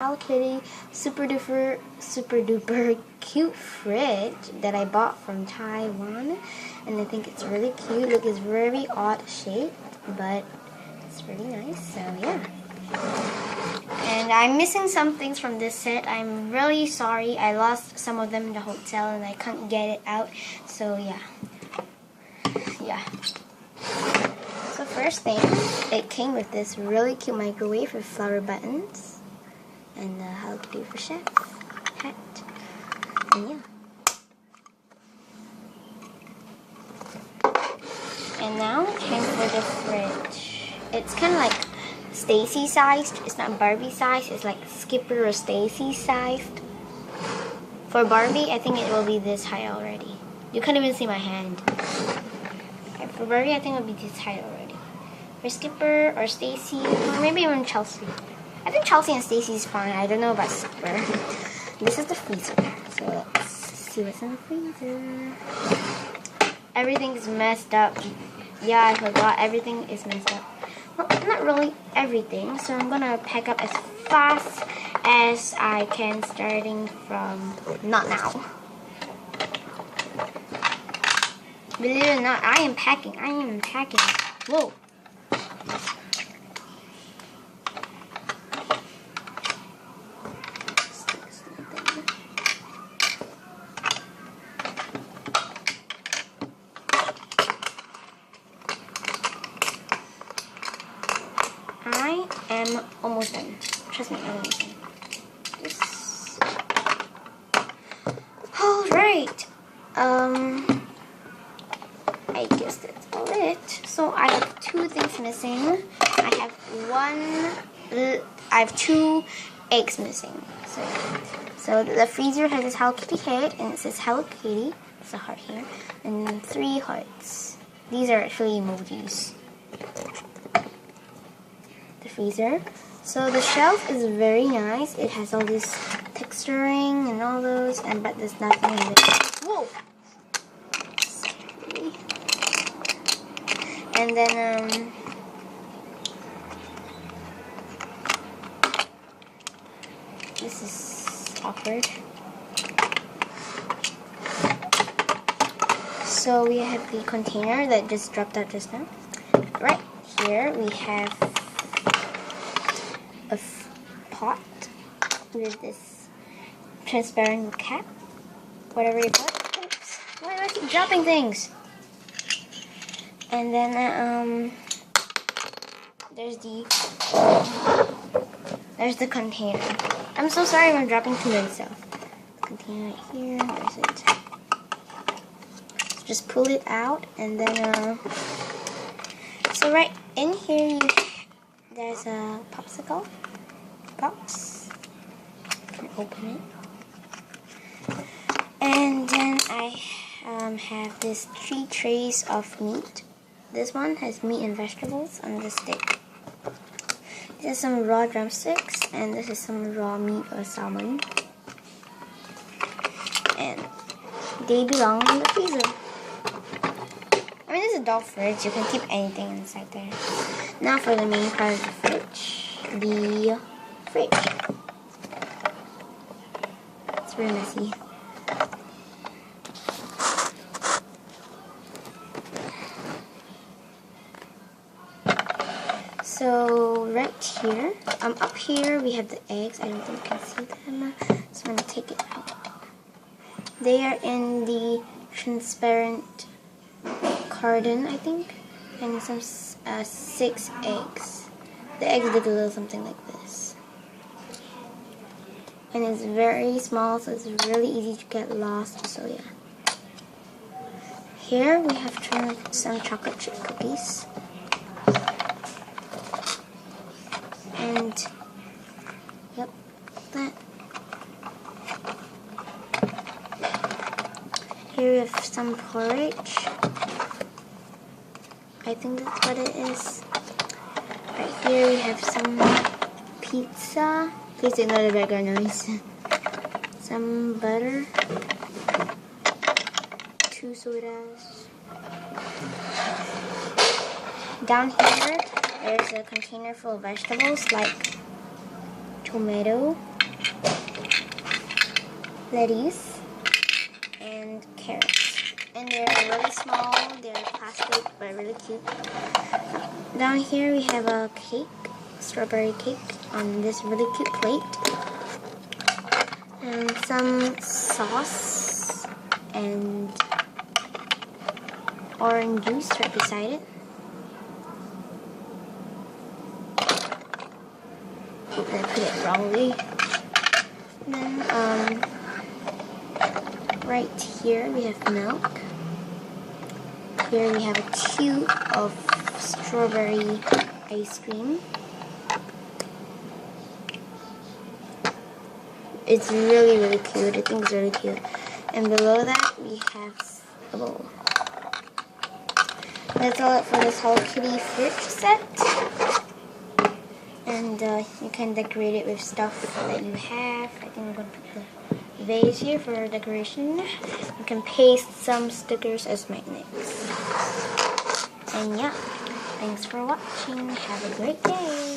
Hello Kitty super duper cute fridge that I bought from Taiwan, and I think it's really cute. Look, it's very odd shaped, but it's really nice. So yeah. And I'm missing some things from this set. I'm really sorry. I lost some of them in the hotel and I couldn't get it out. So yeah. So first thing, it came with this really cute microwave with flower buttons. And Hello Kitty for Chef hat. And yeah. And now time for the fridge. It's kind of like Stacy sized. It's not Barbie sized. It's like Skipper or Stacy sized. For Barbie, I think it will be this high already. You can't even see my hand. For Barbie, I think it will be this high already. For Skipper or Stacy, or maybe even Chelsea. I think Chelsea and Stacy is fine. I don't know about Skipper. This is the freezer. So let's see what's in the freezer. Everything's messed up. Yeah, I forgot. Everything is messed up. Well, not really everything. So I'm gonna pack up as fast as I can, starting from not now. Believe it or not, I am packing. Whoa. I am almost done. Trust me, I'm almost done. Alright. I guess that's all it. So I have two things missing. I have two eggs missing. So the freezer has this Hello Kitty head, and it says Hello Kitty. It's a heart here. And 3 hearts. These are actually emojis. The freezer. So the shelf is very nice. It has all this texturing and all those, but there's nothing in it. Whoa! And then this is awkward. So we have the container that just dropped out just now. Right here we have a pot with this transparent cap, whatever you call it. Oops, why do I keep dropping things? And then there's the container. I'm so sorry if I'm dropping too many stuff. The container right here, there's it. Just pull it out, and then so right in here there's a popsicle box. You can open it. And then I have these 3 trays of meat. This one has meat and vegetables on the stick. This is some raw drumsticks, and this is some raw meat or salmon. And they belong in the freezer. I mean, this is a doll fridge. You can keep anything inside there. Now for the main part of the fridge. The fridge. It's very messy. So right here, up here we have the eggs. I don't think you can see them. So I'm gonna take it out. They are in the transparent carton, I think, and some 6 eggs. The eggs look a little something like this, and it's very small, so it's really easy to get lost. So yeah. Here we have some chocolate chip cookies. And yep, that. Here we have some porridge. I think that's what it is. Right here we have some pizza. Please ignore the background noise. Some butter. 2 sodas. Down here, there's a container full of vegetables like tomato, lettuce, and carrots. And they're really small, they're plastic, but really cute. Down here we have a cake, strawberry cake, on this really cute plate. And some sauce and orange juice right beside it. Oops, I put it wrongly. And then right here we have milk. Here we have a cube of strawberry ice cream. It's really, really cute. I think it's really cute. And below that we have a bowl. That's all for this Hello Kitty fruit set. And you can decorate it with stuff that you have. I think I'm going to put the vase here for decoration. You can paste some stickers as magnets. And yeah, thanks for watching. Have a great day.